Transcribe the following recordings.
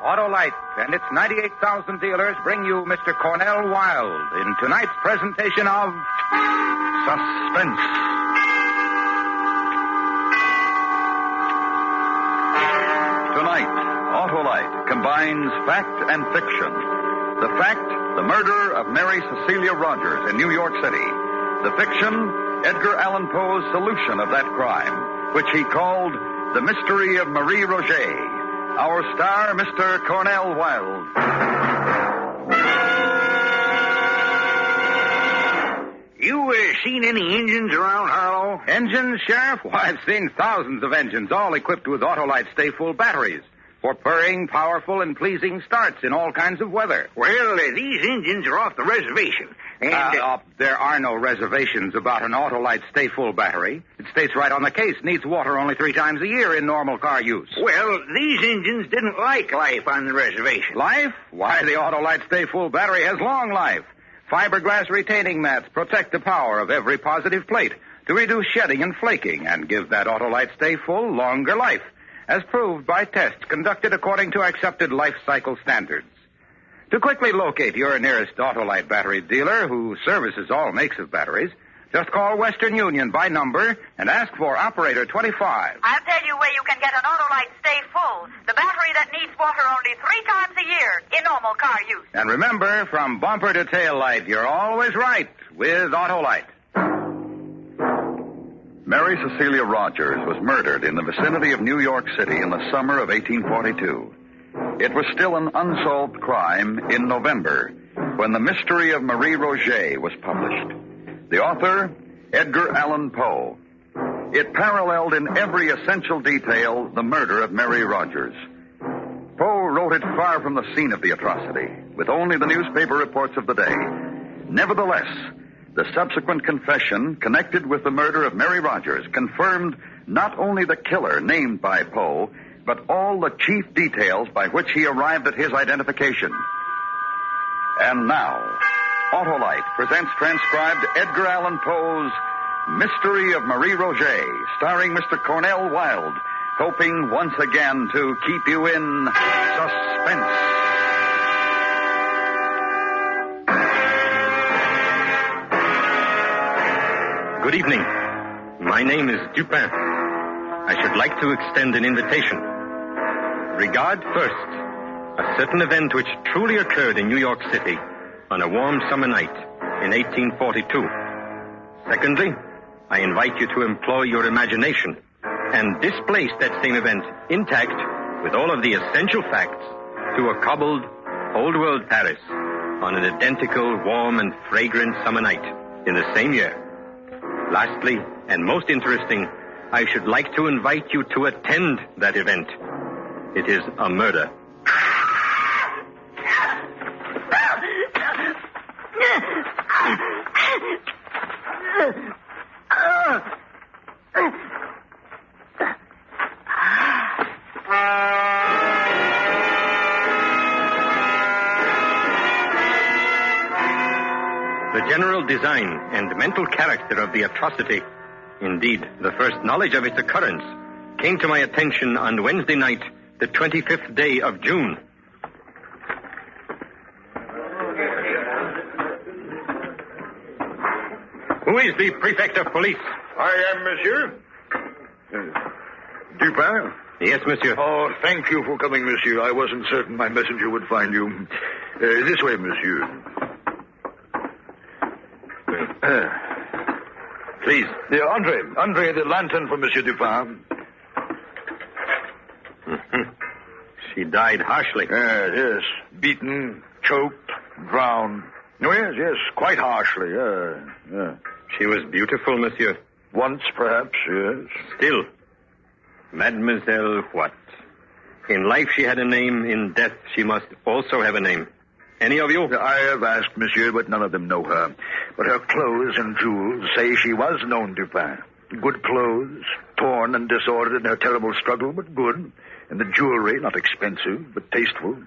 Autolite and its 98,000 dealers bring you Mr. Cornell Wilde in tonight's presentation of Suspense. Tonight, Autolite combines fact and fiction. The fact, the murder of Mary Cecilia Rogers in New York City. The fiction, Edgar Allan Poe's solution of that crime, which he called The Mystery of Marie Roget. Our star, Mr. Cornell Wilde. You seen any engines around, Harlow? Engines, Sheriff? Why, I've seen thousands of engines, all equipped with Autolite stay-full batteries for purring, powerful, and pleasing starts in all kinds of weather. Well, these engines are off the reservation. And, there are no reservations about an Autolite stay-full battery. It states right on the case, needs water only 3 times a year in normal car use. Well, these engines didn't like life on the reservation. Life? Why, the Autolite stay-full battery has long life. Fiberglass retaining mats protect the power of every positive plate to reduce shedding and flaking and give that Autolite stay-full longer life, as proved by tests conducted according to accepted life cycle standards. To quickly locate your nearest Autolite battery dealer who services all makes of batteries, just call Western Union by number and ask for Operator 25. I'll tell you where you can get an Autolite Stay Full, the battery that needs water only 3 times a year in normal car use. And remember, from bumper to tail light, you're always right with Autolite. Mary Cecilia Rogers was murdered in the vicinity of New York City in the summer of 1842. It was still an unsolved crime in November when The Mystery of Marie Roget was published. The author, Edgar Allan Poe. It paralleled in every essential detail the murder of Mary Rogers. Poe wrote it far from the scene of the atrocity, with only the newspaper reports of the day. Nevertheless, the subsequent confession connected with the murder of Mary Rogers confirmed not only the killer named by Poe, but all the chief details by which he arrived at his identification. And now, Autolite presents transcribed Edgar Allan Poe's Mystery of Marie Roget, starring Mr. Cornell Wilde, hoping once again to keep you in suspense. Good evening. My name is Dupin. I should like to extend an invitation. Regard first a certain event which truly occurred in New York City on a warm summer night in 1842. Secondly, I invite you to employ your imagination and displace that same event intact with all of the essential facts to a cobbled, old-world Paris on an identical, warm and fragrant summer night in the same year. Lastly, and most interesting, I should like to invite you to attend that event. It is a murder. The general design and mental character of the atrocity, indeed, the first knowledge of its occurrence, came to my attention on Wednesday night, the 25th day of June. Who is the prefect of police? I am, monsieur. Dupin? Yes, monsieur. Oh, thank you for coming, monsieur. I wasn't certain my messenger would find you. This way, monsieur. Please. Andre, the lantern for Monsieur Dupin. She died harshly. Yes. Beaten, choked, drowned. Oh, yes, quite harshly. Yeah. She was beautiful, monsieur. Once, perhaps, yes. Still, Mademoiselle what? In life she had a name, in death she must also have a name. Any of you? I have asked, monsieur, but none of them know her. But her clothes and jewels say she was known Dupin. Good clothes, torn and disordered in her terrible struggle, but good. And the jewelry, not expensive, but tasteful.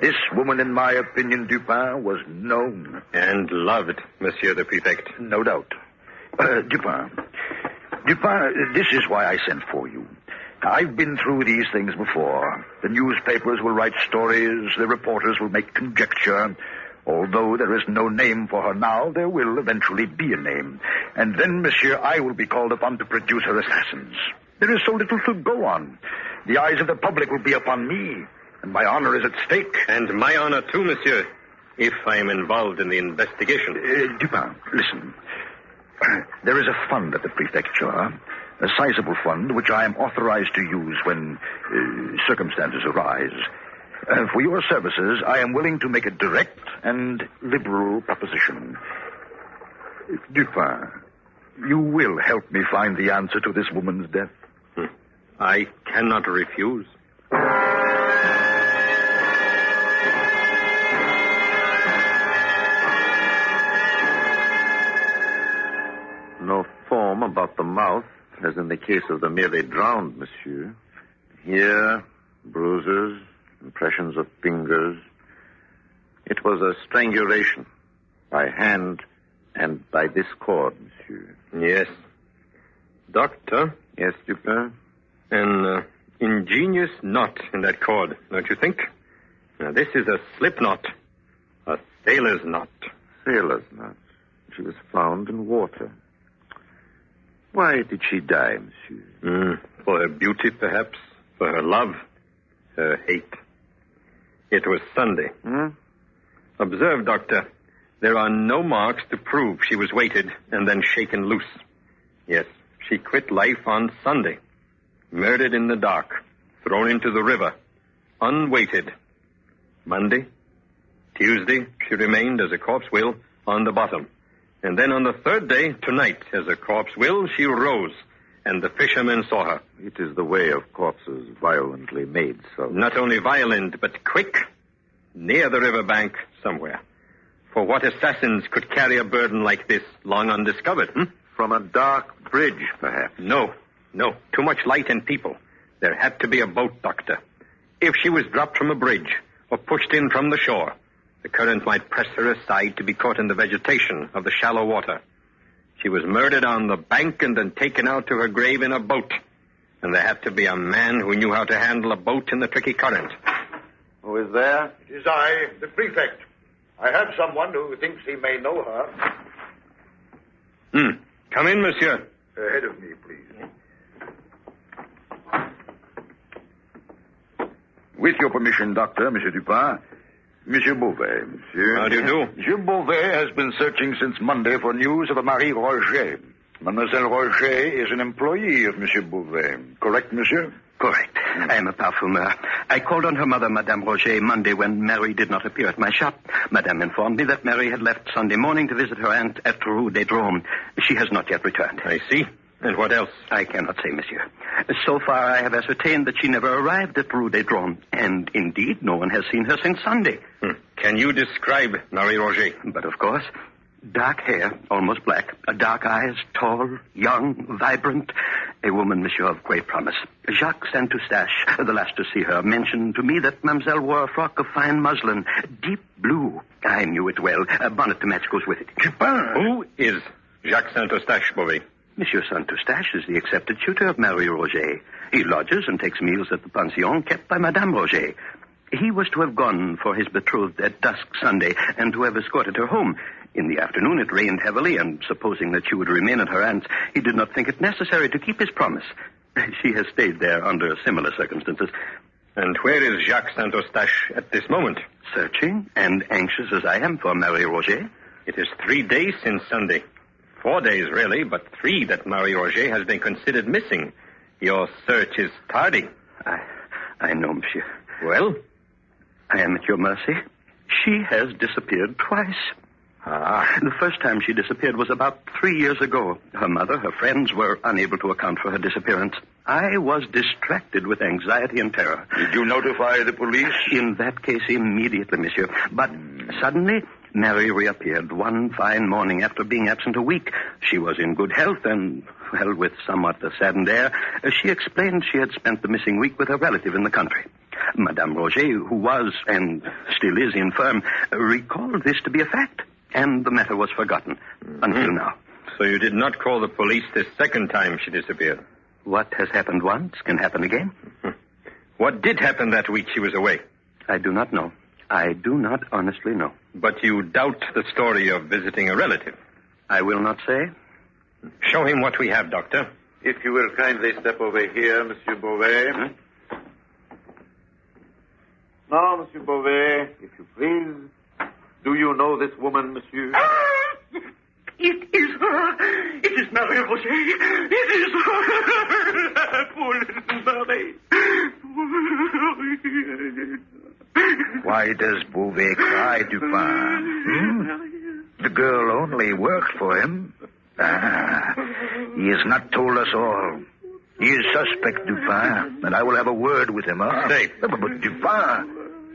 This woman, in my opinion, Dupin, was known. And loved, Monsieur the Prefect. No doubt. Dupin, this is why I sent for you. I've been through these things before. The newspapers will write stories, the reporters will make conjecture. Although there is no name for her now, there will eventually be a name. And then, monsieur, I will be called upon to produce her assassins. There is so little to go on. The eyes of the public will be upon me, and my honor is at stake. And my honor, too, monsieur, if I am involved in the investigation. Dupin, listen. There is a fund at the prefecture, a sizable fund which I am authorized to use when circumstances arise. For your services, I am willing to make a direct and liberal proposition. Dupin, you will help me find the answer to this woman's death? I cannot refuse. No foam about the mouth, as in the case of the merely drowned, monsieur. Here, bruises, impressions of fingers. It was a strangulation by hand and by this cord, monsieur. Yes. Doctor? Yes, Dupin? An ingenious knot in that cord, don't you think? Now, this is a slip knot. A sailor's knot. Sailor's knot. She was found in water. Why did she die, monsieur? For her beauty, perhaps. For her love. Her hate. It was Sunday. Observe, Doctor. There are no marks to prove she was weighted and then shaken loose. Yes, she quit life on Sunday. Murdered in the dark. Thrown into the river. Unweighted. Monday, Tuesday, she remained, as a corpse will, on the bottom. And then on the third day, tonight, as a corpse will, she rose, and the fishermen saw her. It is the way of corpses violently made so. Not only violent, but quick. Near the riverbank, somewhere. For what assassins could carry a burden like this, long undiscovered? From a dark bridge, perhaps. No. Too much light and people. There had to be a boat, Doctor. If she was dropped from a bridge, or pushed in from the shore, the current might press her aside to be caught in the vegetation of the shallow water. She was murdered on the bank and then taken out to her grave in a boat. And there had to be a man who knew how to handle a boat in the tricky current. Who is there? It is I, the prefect. I have someone who thinks he may know her. Come in, monsieur. Ahead of me, please. With your permission, Doctor, Monsieur Dupin. Monsieur Beauvais, monsieur. How do you do? Monsieur Beauvais has been searching since Monday for news of a Marie Roqet. Mademoiselle Roqet is an employee of Monsieur Beauvais. Correct, monsieur? Correct. I am a parfumer. I called on her mother, Madame Roqet, Monday when Mary did not appear at my shop. Madame informed me that Mary had left Sunday morning to visit her aunt at Rue des Drômes. She has not yet returned. I see. And what else? I cannot say, monsieur. So far, I have ascertained that she never arrived at Rue des Drômes. And, indeed, no one has seen her since Sunday. Can you describe Marie Roqet? But, of course, dark hair, almost black, dark eyes, tall, young, vibrant. A woman, monsieur, of great promise. Jacques Saint-Eustache, the last to see her, mentioned to me that mademoiselle wore a frock of fine muslin, deep blue. I knew it well. A bonnet to match goes with it. Who is Jacques Saint-Eustache, Beauvais? Monsieur Saint-Eustache is the accepted tutor of Marie Roqet. He lodges and takes meals at the pension kept by Madame Roqet. He was to have gone for his betrothed at dusk Sunday and to have escorted her home. In the afternoon it rained heavily, and supposing that she would remain at her aunt's, he did not think it necessary to keep his promise. She has stayed there under similar circumstances. And where is Jacques Saint-Eustache at this moment? Searching and anxious as I am for Marie Roqet. It is 3 days since Sunday. 4 days, really, but 3 that Marie Roqet has been considered missing. Your search is tardy. I know, monsieur. Well? I am at your mercy. She has disappeared twice. The first time she disappeared was about 3 years ago. Her mother, her friends were unable to account for her disappearance. I was distracted with anxiety and terror. Did you notify the police? In that case, immediately, monsieur. But suddenly, Mary reappeared one fine morning after being absent a week. She was in good health and, well, with somewhat a saddened air, she explained she had spent the missing week with a relative in the country. Madame Roqet, who was, and still is, infirm, recalled this to be a fact, and the matter was forgotten until now. So you did not call the police this second time she disappeared? What has happened once can happen again. What did happen that week she was away? I do not know. I do not honestly know. But you doubt the story of visiting a relative. I will not say. Show him what we have, Doctor. If you will kindly step over here, Monsieur Beauvais. Now, Monsieur Beauvais, if you please, do you know this woman, Monsieur? It is her. It is Marie Roqet. It is her. Poor little Marie. Why does Beauvais cry, Dupin? The girl only worked for him. He has not told us all. He is suspect, Dupin, and I will have a word with him. Stay. But Dupin,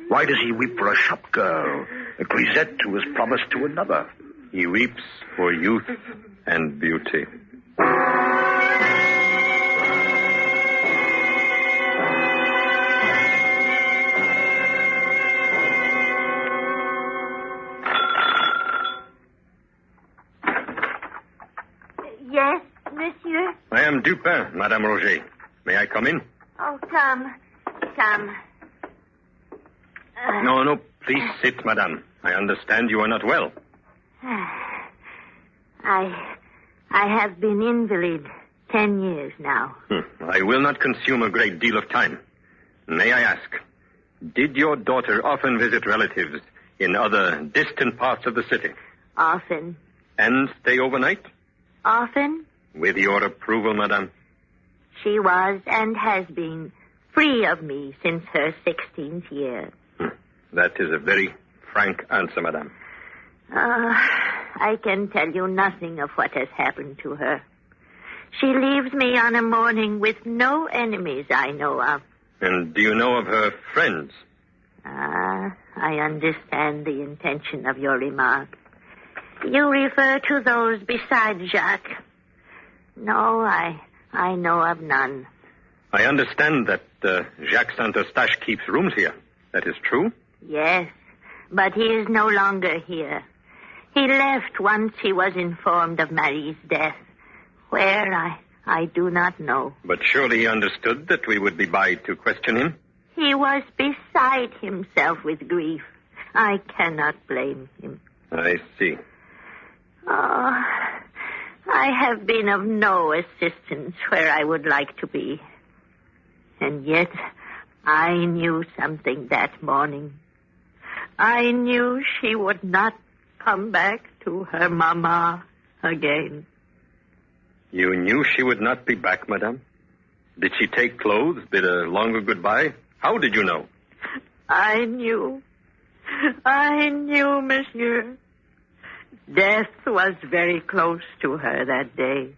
why does he weep for a shop girl, a grisette who was promised to another? He weeps for youth and beauty. Yes, monsieur? I am Dupin, Madame Roqet. May I come in? Oh, come. Come. No, please sit, madame. I understand you are not well. I have been invalid 10 years now. I will not consume a great deal of time. May I ask, did your daughter often visit relatives in other distant parts of the city? Often. And stay overnight? Often. With your approval, madame? She was and has been free of me since her 16th year. That is a very frank answer, madame. I can tell you nothing of what has happened to her. She leaves me on a morning with no enemies I know of. And do you know of her friends? I understand the intention of your remark. You refer to those besides Jacques. No, I know of none. I understand that Jacques Saint-Eustache keeps rooms here. That is true? Yes, but he is no longer here. He left once he was informed of Marie's death. Where, I do not know. But surely he understood that we would be by to question him? He was beside himself with grief. I cannot blame him. I see. Oh, I have been of no assistance where I would like to be. And yet, I knew something that morning. I knew she would not come back to her mama again. You knew she would not be back, madame? Did she take clothes, bid a longer goodbye? How did you know? I knew, monsieur. Death was very close to her that day.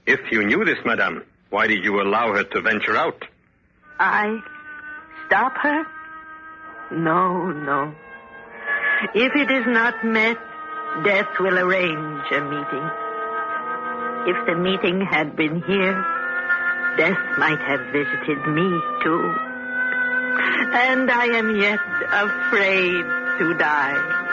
If you knew this, madame, why did you allow her to venture out? I stop her? No. If it is not met, death will arrange a meeting. If the meeting had been here, death might have visited me, too. And I am yet afraid to die.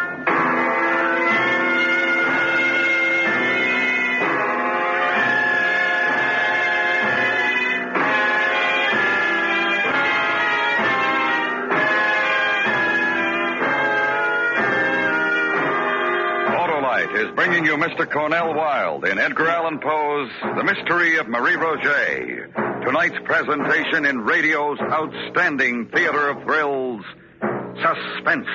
Is bringing you Mr. Cornell Wilde in Edgar Allan Poe's The Mystery of Marie Roqet. Tonight's presentation in radio's outstanding theater of thrills, Suspense.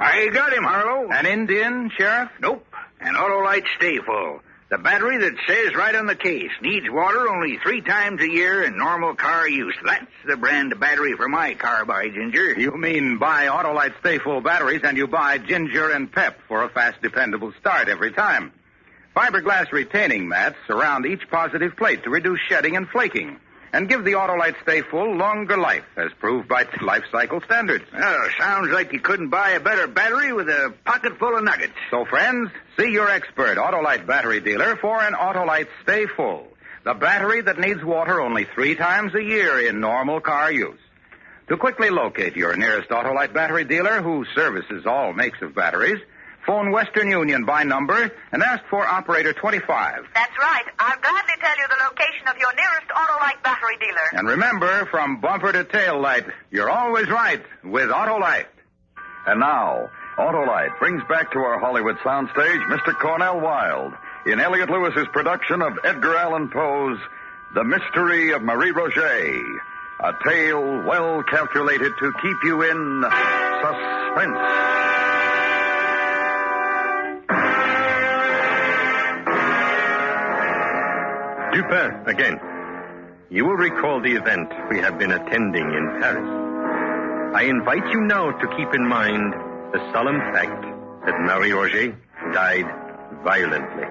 I got him, Harlow. An Indian, Sheriff? Nope. An Autolite Stay Full. The battery that says right on the case, needs water only 3 times a year in normal car use. That's the brand of battery for my car, by Ginger. You mean buy Autolite Stay Full batteries and you buy Ginger and Pep for a fast, dependable start every time. Fiberglass retaining mats surround each positive plate to reduce shedding and flaking and give the Autolite Stay Full longer life, as proved by life cycle standards. Oh, sounds like you couldn't buy a better battery with a pocket full of nuggets. So, friends, see your expert Autolite battery dealer for an Autolite Stay Full, the battery that needs water only 3 times a year in normal car use. To quickly locate your nearest Autolite battery dealer who services all makes of batteries, phone Western Union by number and ask for operator 25. That's right. I'll gladly tell you the location of your nearest Autolite battery dealer. And remember, from bumper to tail light, you're always right with Autolite. And now, Autolite brings back to our Hollywood soundstage Mr. Cornell Wilde in Elliot Lewis's production of Edgar Allan Poe's The Mystery of Marie Roget, a tale well calculated to keep you in suspense. Dupin, again. You will recall the event we have been attending in Paris. I invite you now to keep in mind the solemn fact that Marie Roget died violently.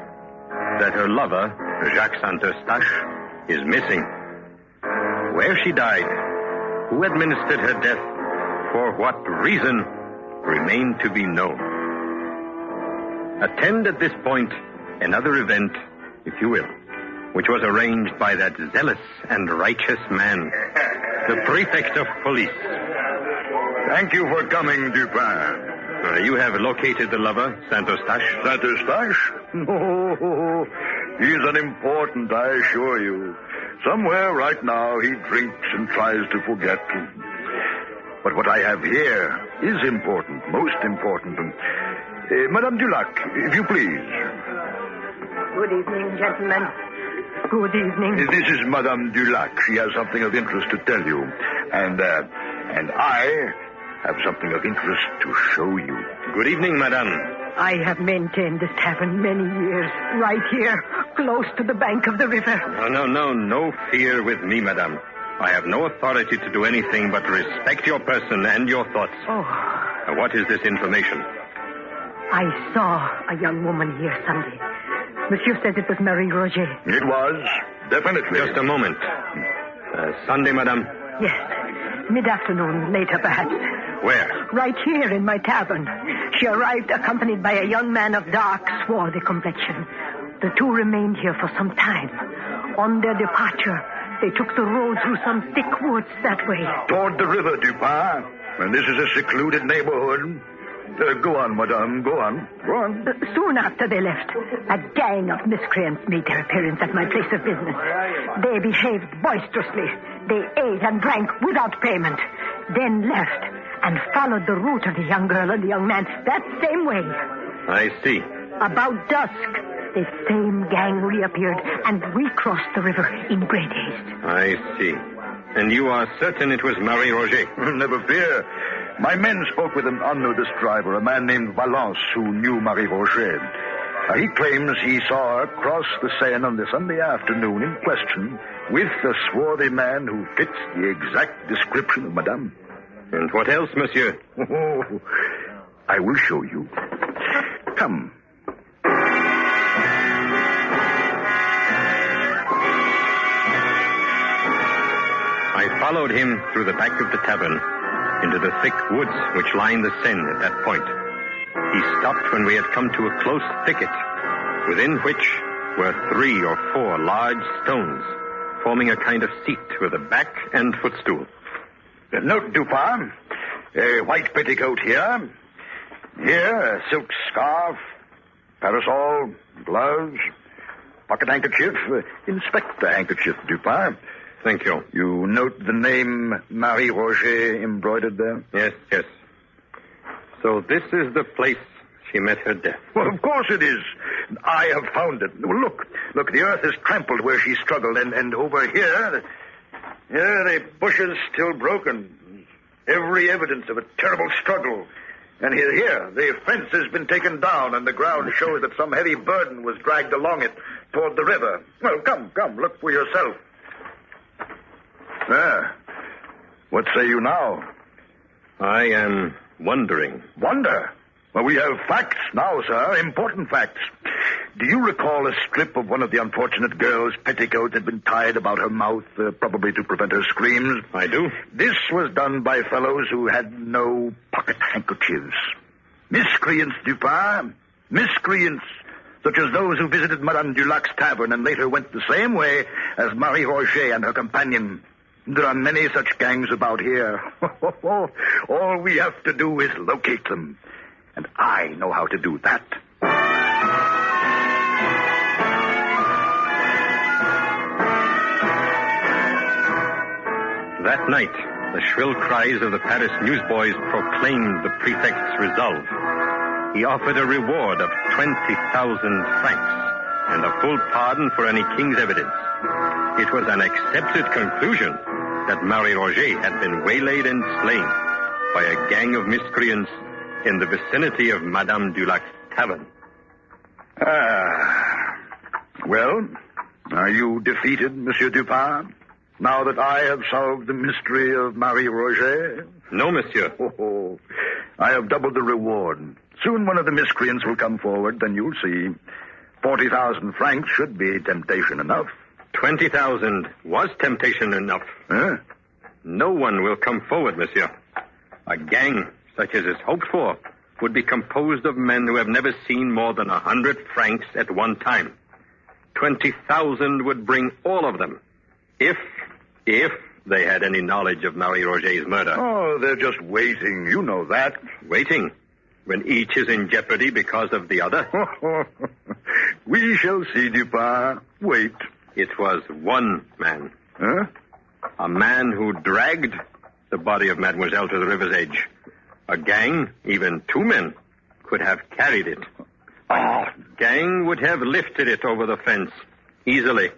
That her lover, Jacques Saint-Eustache, is missing. Where she died, who administered her death, for what reason, remain to be known. Attend at this point another event, if you will, which was arranged by that zealous and righteous man, the prefect of police. Thank you for coming, Dupin. You have located the lover, Saint-Eustache? Saint-Eustache? Oh, he's unimportant, I assure you. Somewhere right now he drinks and tries to forget. But what I have here is important, most important. Madame Dulac, if you please. Good evening, gentlemen. Good evening. This is Madame Dulac. She has something of interest to tell you. And I have something of interest to show you. Good evening, madame. I have maintained this tavern many years, right here, close to the bank of the river. No fear with me, madame. I have no authority to do anything but respect your person and your thoughts. Oh. Now, what is this information? I saw a young woman here Sunday. Monsieur says it was Marie Roget. It was, definitely. Just a moment. Sunday, madame? Yes. Mid-afternoon, later perhaps. Where? Right here in my tavern. She arrived accompanied by a young man of dark, swarthy complexion. The two remained here for some time. On their departure, they took the road through some thick woods that way. Toward the river, Dupin. And this is a secluded neighborhood. Go on, madame, go on. Go on. Soon after they left, a gang of miscreants made their appearance at my place of business. They behaved boisterously. They ate and drank without payment. Then left and followed the route of the young girl and the young man that same way. I see. About dusk, the same gang reappeared and recrossed the river in great haste. I see. And you are certain it was Marie Roget? Never fear. My men spoke with an unnoticed driver, a man named Valence, who knew Marie Roget. He claims he saw her cross the Seine on the Sunday afternoon in question with a swarthy man who fits the exact description of Madame. And what else, monsieur? Oh, I will show you. Come. I followed him through the back of the tavern into the thick woods which line the Seine at that point. He stopped when we had come to a close thicket, within which were 3 or 4 large stones, forming a kind of seat with a back and footstool. Note, Dupin, a white petticoat here. Here, a silk scarf, parasol, gloves, pocket handkerchief. Inspect the handkerchief, Dupin. Thank you. You note the name Marie Roget embroidered there? Yes. So this is the place she met her death. Well, of course it is. I have found it. Well, look, the earth is trampled where she struggled, and over here, the bushes still broken. Every evidence of a terrible struggle. And here, the fence has been taken down, and the ground shows that some heavy burden was dragged along it toward the river. Well, come, look for yourself. There. What say you now? I am wondering. Wonder? Well, we have facts now, sir. Important facts. Do you recall a strip of one of the unfortunate girl's petticoats had been tied about her mouth, probably to prevent her screams? I do. This was done by fellows who had no pocket handkerchiefs. Miscreants, Dupin. Miscreants. Such as those who visited Madame Dulac's tavern and later went the same way as Marie Roget and her companion. There are many such gangs about here. All we have to do is locate them. And I know how to do that. That night, the shrill cries of the Paris newsboys proclaimed the prefect's resolve. He offered a reward of 20,000 francs and a full pardon for any king's evidence. It was an accepted conclusion that Marie Roget had been waylaid and slain by a gang of miscreants in the vicinity of Madame Dulac's tavern. Well, are you defeated, Monsieur Dupin? Now that I have solved the mystery of Marie Roget? No, monsieur. I have doubled the reward. Soon one of the miscreants will come forward, then you'll see. 40,000 francs should be temptation enough. 20,000 was temptation enough. Huh? No one will come forward, monsieur. A gang, such as is hoped for, would be composed of men who have never seen more than 100 francs at one time. 20,000 would bring all of them, if they had any knowledge of Marie Roget's murder. Oh, they're just waiting. You know that. Waiting? When each is in jeopardy because of the other? We shall see, Dupin. Wait. It was one man. Huh? A man who dragged the body of Mademoiselle to the river's edge. A gang, even two men, could have carried it. Gang would have lifted it over the fence easily,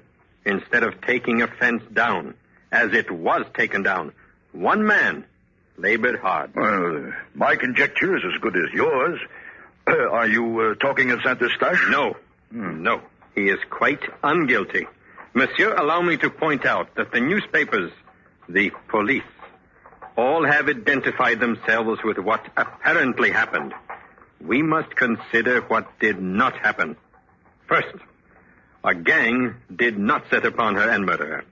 instead of taking a fence down, as it was taken down. One man labored hard. Well, my conjecture is as good as yours. Are you talking of Saint-Eustache? No. No. He is quite unguilty. Monsieur, allow me to point out that the newspapers, the police, all have identified themselves with what apparently happened. We must consider what did not happen. First, a gang did not set upon her and murder her.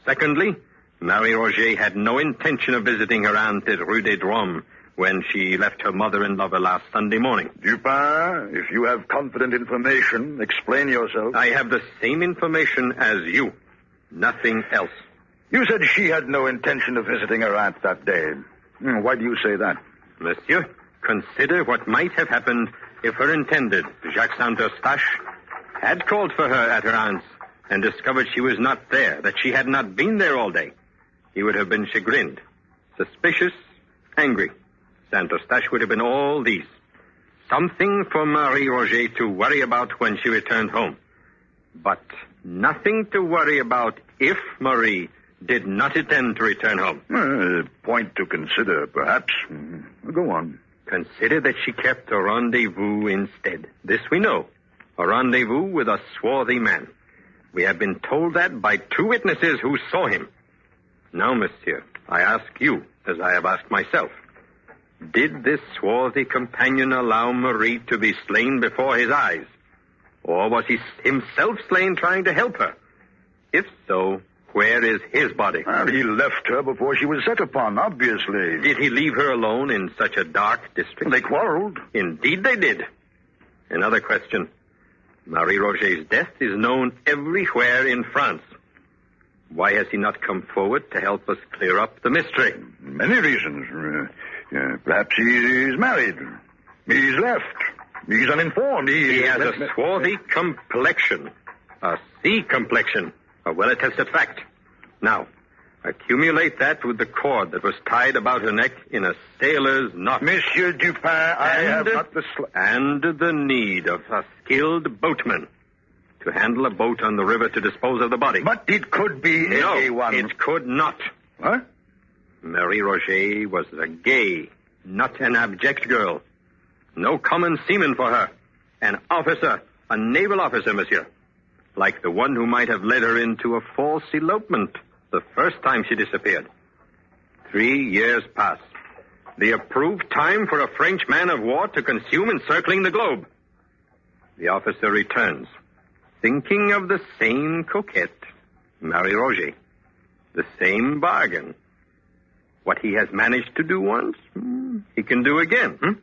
Secondly, Marie Roget had no intention of visiting her aunt at Rue des Drômes when she left her mother and lover last Sunday morning. Dupin, if you have confident information, explain yourself. I have the same information as you. Nothing else. You said she had no intention of visiting her aunt that day. Why do you say that? Monsieur, consider what might have happened if her intended, Jacques Saint-Eustache, had called for her at her aunt's and discovered she was not there, that she had not been there all day. He would have been chagrined, suspicious, angry. Saint-Eustache would have been all these. Something for Marie Roget to worry about when she returned home. But nothing to worry about if Marie did not intend to return home. Point to consider, perhaps. Go on. Consider that she kept a rendezvous instead. This we know. A rendezvous with a swarthy man. We have been told that by two witnesses who saw him. Now, monsieur, I ask you, as I have asked myself, did this swarthy companion allow Marie to be slain before his eyes? Or was he himself slain trying to help her? If so, where is his body? Well, he left her before she was set upon, obviously. Did he leave her alone in such a dark district? They quarreled. Indeed they did. Another question. Marie Roget's death is known everywhere in France. Why has he not come forward to help us clear up the mystery? Many reasons. Perhaps he's married. He's left. He's uninformed. He has a swarthy complexion. A sea complexion. A well-attested fact. Now, accumulate that with the cord that was tied about her neck in a sailor's knot. Monsieur Dupin, I have not the... And the need of a skilled boatman to handle a boat on the river to dispose of the body. But it could be anyone. No, it could not. What? Marie Roget was a gay, not an abject girl. No common seaman for her. An officer, a naval officer, monsieur. Like the one who might have led her into a false elopement the first time she disappeared. 3 years pass. The approved time for a French man of war to consume encircling the globe. The officer returns, thinking of the same coquette, Marie Roget. The same bargain. What he has managed to do once, he can do again.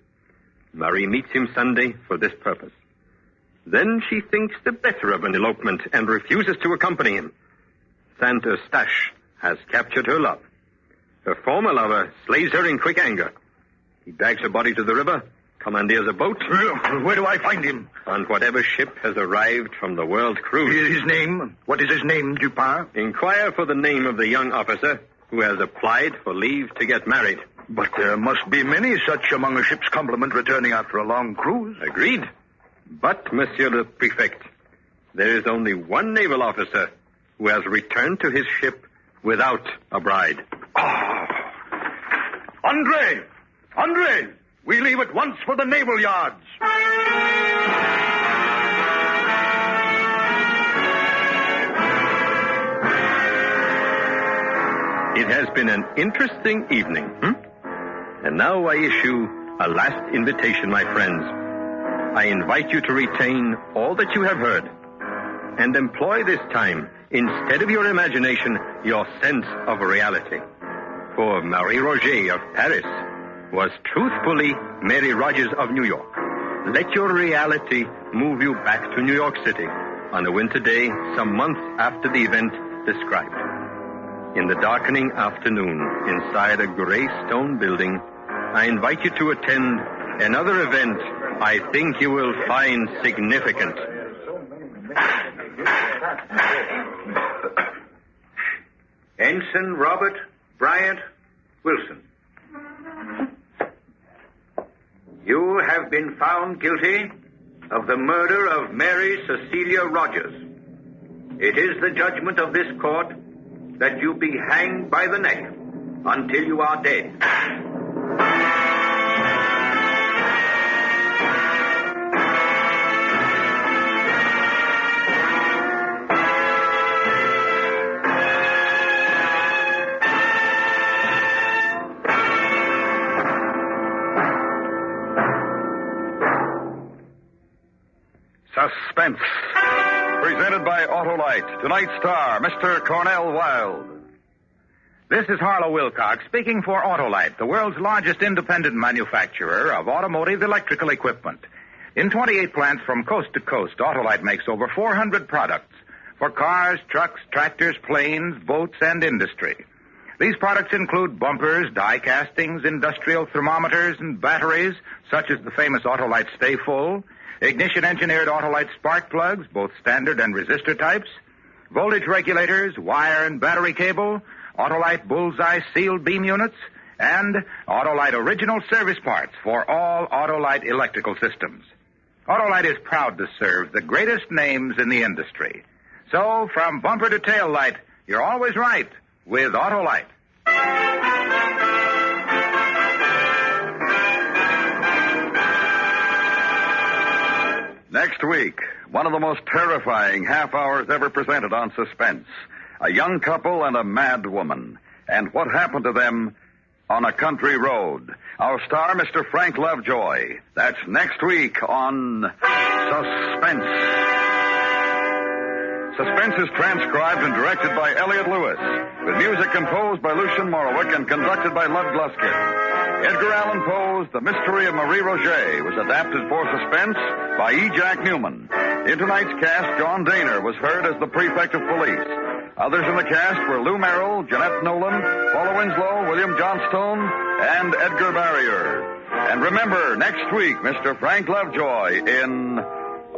Marie meets him Sunday for this purpose. Then she thinks the better of an elopement and refuses to accompany him. Saint-Eustache has captured her love. Her former lover slays her in quick anger. He drags her body to the river, commandeers a boat. Where do I find him? On whatever ship has arrived from the world cruise. His name? What is his name, Dupin? Inquire for the name of the young officer who has applied for leave to get married. But there must be many such among a ship's complement returning after a long cruise. Agreed. But, Monsieur le Prefect, there is only one naval officer who has returned to his ship without a bride. Andre! Andre! We leave at once for the naval yards. It has been an interesting evening. And now I issue a last invitation, my friends. I invite you to retain all that you have heard and employ this time, instead of your imagination, your sense of reality. For Marie Roqet of Paris was truthfully Mary Rogers of New York. Let your reality move you back to New York City on a winter day some months after the event described. In the darkening afternoon, inside a gray stone building, I invite you to attend another event I think you will find significant. Ensign Robert Bryant Wilson. You have been found guilty of the murder of Mary Cecilia Rogers. It is the judgment of this court that you be hanged by the neck until you are dead. Suspense. Presented by Autolite. Tonight's star, Mr. Cornell Wilde. This is Harlow Wilcox speaking for Autolite, the world's largest independent manufacturer of automotive electrical equipment. In 28 plants from coast to coast, Autolite makes over 400 products for cars, trucks, tractors, planes, boats, and industry. These products include bumpers, die castings, industrial thermometers, and batteries, such as the famous Autolite Stay Full, ignition-engineered Autolite spark plugs, both standard and resistor types, voltage regulators, wire and battery cable, Autolite Bullseye sealed beam units, and Autolite original service parts for all Autolite electrical systems. Autolite is proud to serve the greatest names in the industry. So, from bumper to tail light, you're always right with Autolite. Next week, one of the most terrifying half hours ever presented on Suspense. A young couple and a mad woman. And what happened to them on a country road. Our star, Mr. Frank Lovejoy. That's next week on Suspense. Suspense is transcribed and directed by Elliott Lewis, with music composed by Lucien Morawick and conducted by Lud Gluskin. Edgar Allan Poe's The Mystery of Marie Roqet was adapted for Suspense by E. Jack Newman. In tonight's cast, John Daner was heard as the prefect of police. Others in the cast were Lou Merrill, Jeanette Nolan, Paula Winslow, William Johnstone, and Edgar Barrier. And remember, next week, Mr. Frank Lovejoy in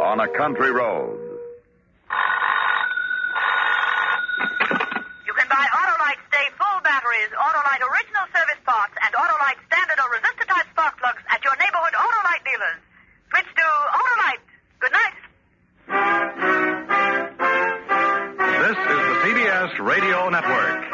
On a Country Road. You can buy Autolite Stay Full batteries, Autolite original service parts, and Autolite standard or resistor type spark plugs at your neighborhood Autolite dealers. Switch to Autolite. Good night. This is the CBS Radio Network.